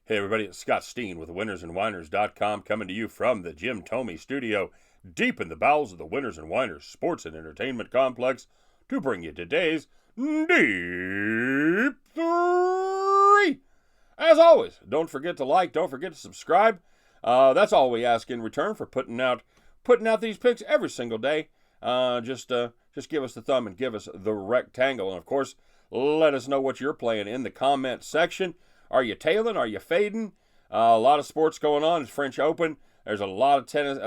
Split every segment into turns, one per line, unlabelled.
Hey everybody, it's Scott Steen with winnersandwhiners.com coming to you from the Jim Thome studio deep in the bowels of the Winners and Whiners Sports and Entertainment Complex to bring you today's Deep 3. As always, don't forget to like, don't forget to subscribe. That's all we ask in return for putting out these picks every single day. Just give us the thumb and give us the rectangle. And of course, let us know what you're playing in the comment section. Are you tailing? Are you fading? A lot of sports going on. It's French Open. There's a lot of tennis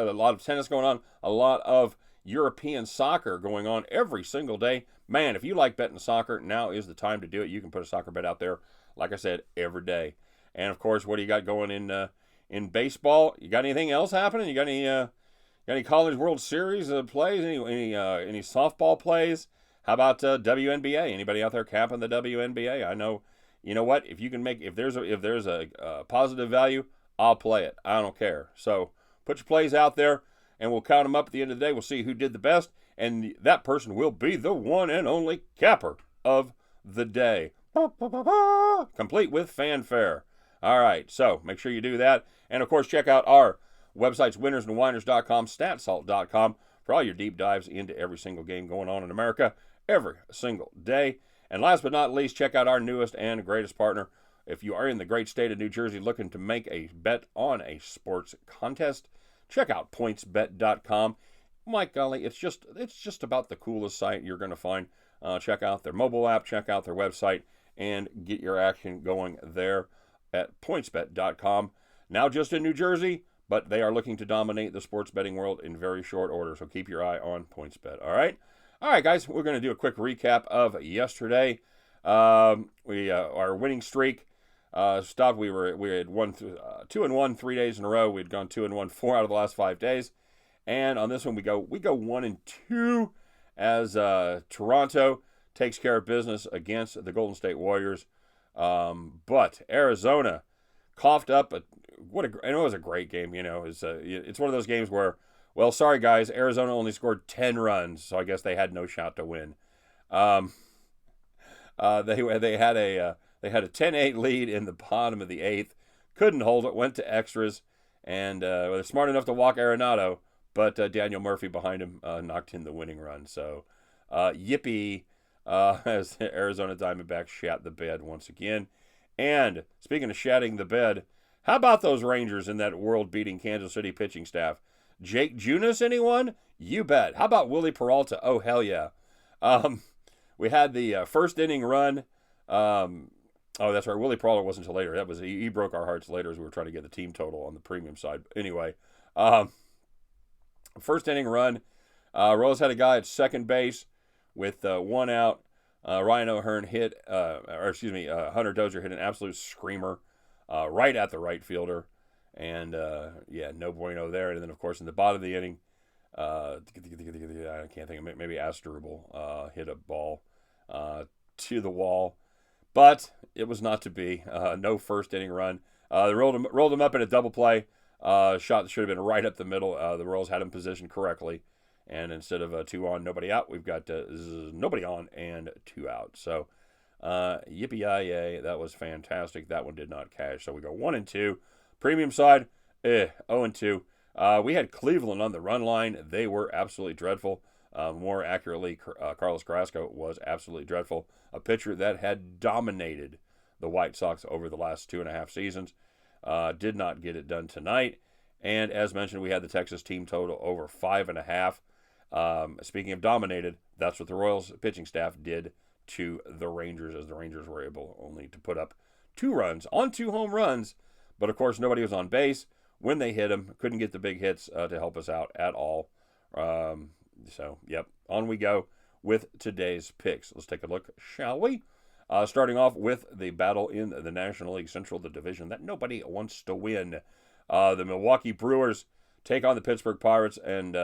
going on. A lot of European soccer going on every single day. Man, if you like betting soccer, now is the time to do it. You can put a soccer bet out there, like I said, every day. And of course, what do you got going in baseball? You got anything else happening? You got any College World Series plays? Any softball plays? How about WNBA? Anybody out there capping the WNBA? I know. You know what? If there's a positive value, I'll play it. I don't care. So put your plays out there, and we'll count them up at the end of the day. We'll see who did the best, and that person will be the one and only capper of the day. Complete with fanfare. All right, so make sure you do that. And, of course, check out our websites, winnersandwhiners.com, statsalt.com, for all your deep dives into every single game going on in America every single day. And last but not least, check out our newest and greatest partner. If you are in the great state of New Jersey looking to make a bet on a sports contest, check out pointsbet.com. My golly, it's just about the coolest site you're going to find. Check out their mobile app, check out their website, and get your action going there at pointsbet.com. Now just in New Jersey, but they are looking to dominate the sports betting world in very short order, so keep your eye on PointsBet, all right? All right, guys, we're going to do a quick recap of yesterday. Our winning streak stopped. We had won 2-1 3 days in a row. We'd gone 2-1 4 out of the last 5 days, and on this one we go 1-2 as Toronto takes care of business against the Golden State Warriors. But Arizona coughed up and it was a great game. You know, it's one of those games where, well, sorry guys, Arizona only scored 10 runs, so I guess they had no shot to win. They had a 10-8 lead in the bottom of the 8th, couldn't hold it, went to extras, and they're smart enough to walk Arenado, but Daniel Murphy behind him knocked in the winning run. So yippee, as the Arizona Diamondbacks shat the bed once again. And speaking of shatting the bed, how about those Rangers in that world-beating Kansas City pitching staff? Jake Junis, anyone? You bet. How about Willie Peralta? Oh, hell yeah. We had the first inning run. Oh, that's right. Willie Peralta wasn't until later. He broke our hearts later as we were trying to get the team total on the premium side. Anyway, first inning run. Rose had a guy at second base with one out. Ryan O'Hearn Hunter Dozier hit an absolute screamer right at the right fielder. And, no bueno there. And then, of course, in the bottom of the inning, I can't think of it, maybe Asdrubal hit a ball to the wall. But it was not to be. No first inning run. They rolled him up in a double play. Shot that should have been right up the middle. The Royals had him positioned correctly. And instead of 2 on, nobody out, we've got nobody on and 2 out. So, yippee-yi-yay, that was fantastic. That one did not cash. So we go 1-2. Premium side, 0-2. We had Cleveland on the run line. They were absolutely dreadful. More accurately, Carlos Carrasco was absolutely dreadful. A pitcher that had dominated the White Sox over the last 2.5 seasons. Did not get it done tonight. And as mentioned, we had the Texas team total over 5.5. Speaking of dominated, that's what the Royals pitching staff did to the Rangers, as the Rangers were able only to put up 2 runs on 2 home runs. But, of course, nobody was on base when they hit him. Couldn't get the big hits to help us out at all. On we go with today's picks. Let's take a look, shall we? Starting off with the battle in the National League Central, the division that nobody wants to win. The Milwaukee Brewers take on the Pittsburgh Pirates, and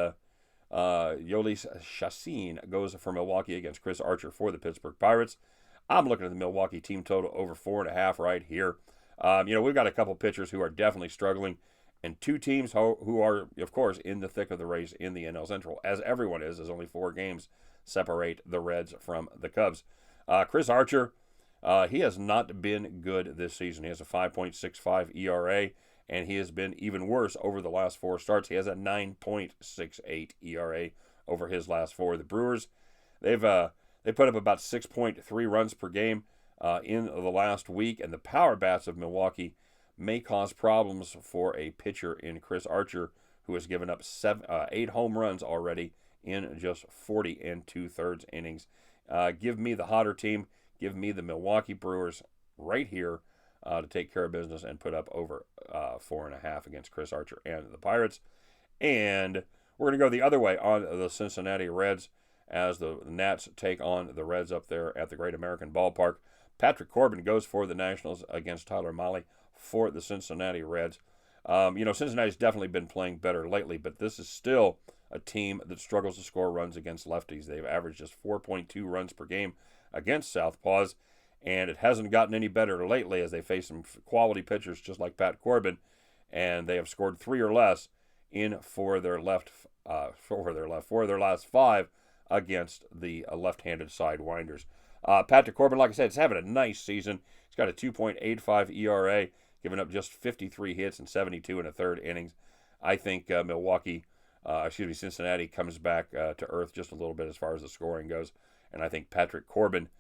Yolis Chassin goes for Milwaukee against Chris Archer for the Pittsburgh Pirates. I'm looking at the Milwaukee team total over 4.5 right here. We've got a couple pitchers who are definitely struggling, and 2 teams who are, of course, in the thick of the race in the NL Central, as everyone is. There's only 4 games separate the Reds from the Cubs. Chris Archer, He has not been good this season. He has a 5.65 ERA, and he has been even worse over the last 4 starts. He has a 9.68 ERA over his last 4. The Brewers, they put up about 6.3 runs per game in the last week, and the power bats of Milwaukee may cause problems for a pitcher in Chris Archer, who has given up 8 home runs already in just 40 2/3 innings. Give me the hotter team. Give me the Milwaukee Brewers right here to take care of business and put up over 4.5 against Chris Archer and the Pirates. And we're going to go the other way on the Cincinnati Reds as the Nats take on the Reds up there at the Great American Ballpark. Patrick Corbin goes for the Nationals against Tyler Mahle for the Cincinnati Reds. Cincinnati's definitely been playing better lately, but this is still a team that struggles to score runs against lefties. They've averaged just 4.2 runs per game against southpaws, and it hasn't gotten any better lately as they face some quality pitchers just like Pat Corbin, and they have scored 3 or less in four of their last 5 against the left-handed sidewinders. Patrick Corbin, like I said, is having a nice season. He's got a 2.85 ERA, giving up just 53 hits in 72 1/3 innings. I think Cincinnati comes back to earth just a little bit as far as the scoring goes, and I think Patrick Corbin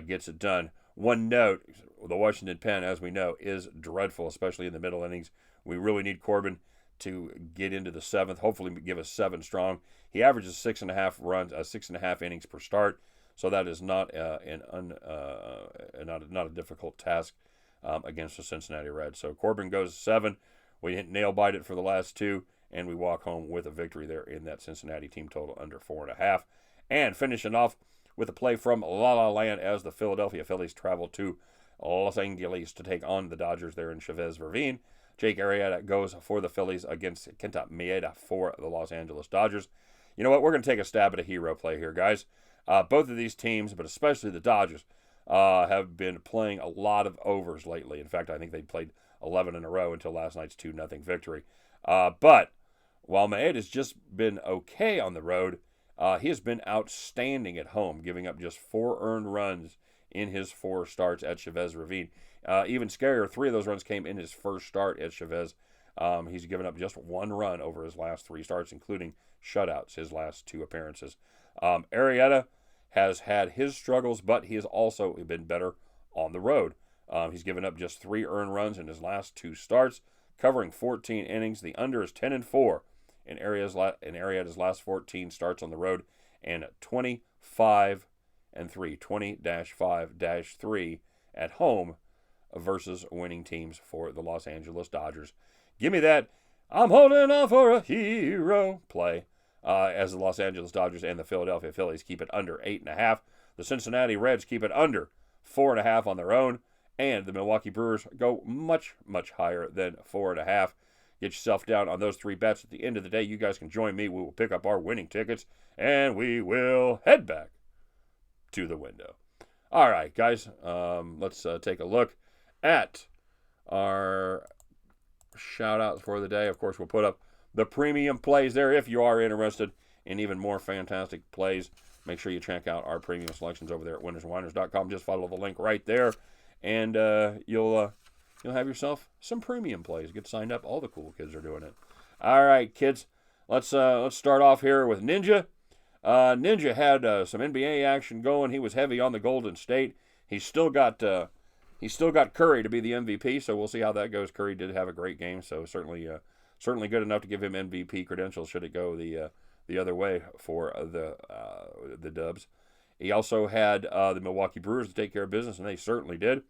gets it done. One note, the Washington pen, as we know, is dreadful, especially in the middle innings. We really need Corbin to get into the 7th, hopefully give us 7 strong. He averages 6.5 innings per start, so that is not not a difficult task against the Cincinnati Reds. So Corbin goes 7. We nail bite it for the last 2, and we walk home with a victory there in that Cincinnati team total under 4.5. And finishing off with a play from La La Land as the Philadelphia Phillies travel to Los Angeles to take on the Dodgers there in Chavez Ravine. Jake Arrieta goes for the Phillies against Kenta Maeda for the Los Angeles Dodgers. You know what? We're going to take a stab at a hero play here, guys. Both of these teams, but especially the Dodgers, have been playing a lot of overs lately. In fact, I think they played 11 in a row until last night's 2-0 victory. But while Maeda has just been okay on the road, he has been outstanding at home, giving up just 4 earned runs in his 4 starts at Chavez Ravine. Even scarier, 3 of those runs came in his first start at Chavez. He's given up just 1 run over his last 3 starts, including shutouts, his last 2 appearances. Arrieta has had his struggles, but he has also been better on the road. He's given up just 3 earned runs in his last 2 starts, covering 14 innings. The under is 10-4 in Arrieta's last 14 starts on the road, and 20-5-3 at home versus winning teams for the Los Angeles Dodgers. Give me that I'm holding on for a hero play as the Los Angeles Dodgers and the Philadelphia Phillies keep it under 8.5. The Cincinnati Reds keep it under 4.5 on their own, and the Milwaukee Brewers go much, much higher than 4.5. Get yourself down on those 3 bets. At the end of the day, you guys can join me. We will pick up our winning tickets, and we will head back to the window. All right, guys, let's take a look at our shout-outs for the day. Of course, we'll put up the premium plays there if you are interested in even more fantastic plays. Make sure you check out our premium selections over there at winnersandwiners.com. Just follow the link right there, and you'll have yourself some premium plays. Get signed up. All the cool kids are doing it. All right, kids, let's start off here with Ninja. Ninja had some NBA action going. He was heavy on the Golden State. He's still got Curry to be the MVP, so we'll see how that goes. Curry did have a great game, so certainly good enough to give him MVP credentials should it go the other way for the Dubs. He also had the Milwaukee Brewers to take care of business, and they certainly did.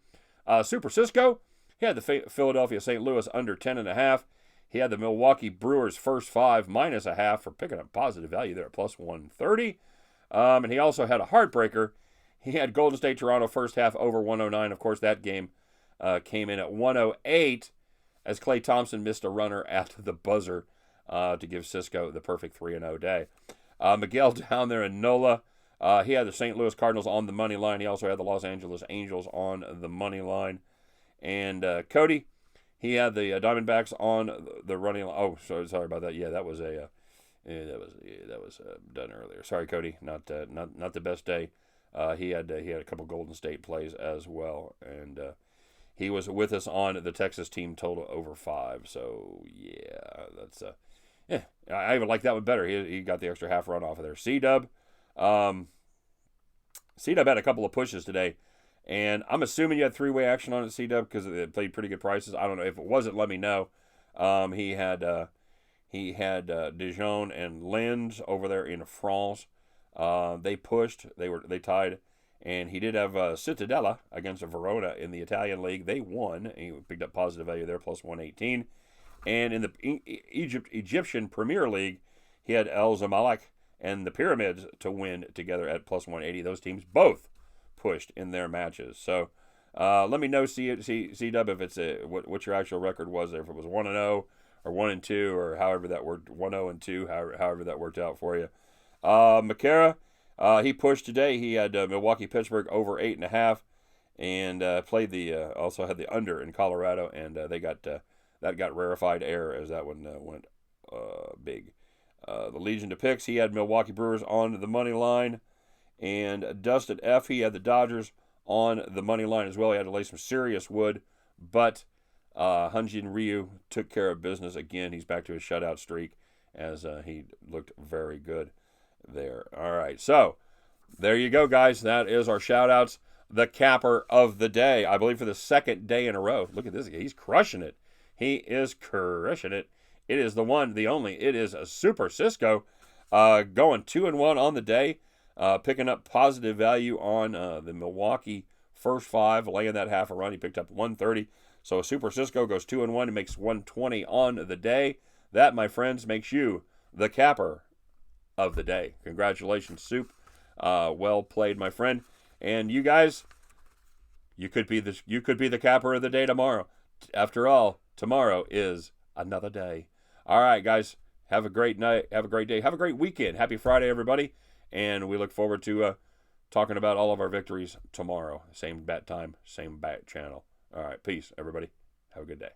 Super Cisco, he had the Philadelphia St. Louis under 10.5. He had the Milwaukee Brewers first 5 -0.5 for picking up positive value there at plus 130. And he also had a heartbreaker. He had Golden State Toronto first half over 109. Of course, that game came in at 108 as Klay Thompson missed a runner at the buzzer to give Cisco the perfect 3-0 day. Miguel down there in NOLA, he had the St. Louis Cardinals on the money line. He also had the Los Angeles Angels on the money line. And Cody, he had the Diamondbacks on the running line. Oh, sorry about that. Yeah, that was done earlier. Sorry, Cody. Not the best day He had a couple Golden State plays as well, and he was with us on the Texas team total over 5. So yeah, that's yeah. I even like that one better. He got the extra half run off of there. C-Dub, C-Dub had a couple of pushes today, and I'm assuming you had three-way action on it, C-Dub, because it played pretty good prices. I don't know if it wasn't. Let me know. He had Dijon and Lens over there in France. They pushed. They tied, and he did have Cittadella against Verona in the Italian league. They won. He picked up positive value there, plus 118. And in the Egyptian Premier League, he had El Zamalek and the Pyramids to win together at plus 180. Those teams both pushed in their matches. So let me know, C-Dub, if it's what your actual record was there. If it was 1-0 or 1-2 or however that worked, 1-0-2, however that worked out for you. McCara, he pushed today. He had Milwaukee-Pittsburgh over 8.5, and played also had the under in Colorado, and they got that got rarefied air as that one went big. The Legion to picks, he had Milwaukee Brewers on the money line, and Dustin F, he had the Dodgers on the money line as well. He had to lay some serious wood, but Hyunjin Ryu took care of business again. He's back to his shutout streak as he looked very good there. All right, so there you go, guys. That is our shout-outs. The capper of the day, I believe for the second day in a row. Look at this. He's crushing it. He is crushing it. It is the one, the only. It is a Super Cisco going 2-1 on the day, picking up positive value on the Milwaukee first 5, laying that half a run. He picked up 130. So Super Cisco goes 2-1 and makes 120 on the day. That, my friends, makes you the capper of the day. Congratulations, Soup. Well played, my friend. And you guys, you could be the capper of the day tomorrow. After all, tomorrow is another day. All right, guys, have a great night. Have a great day. Have a great weekend. Happy Friday, everybody. And we look forward to talking about all of our victories tomorrow. Same bat time, same bat channel. All right, peace, everybody. Have a good day.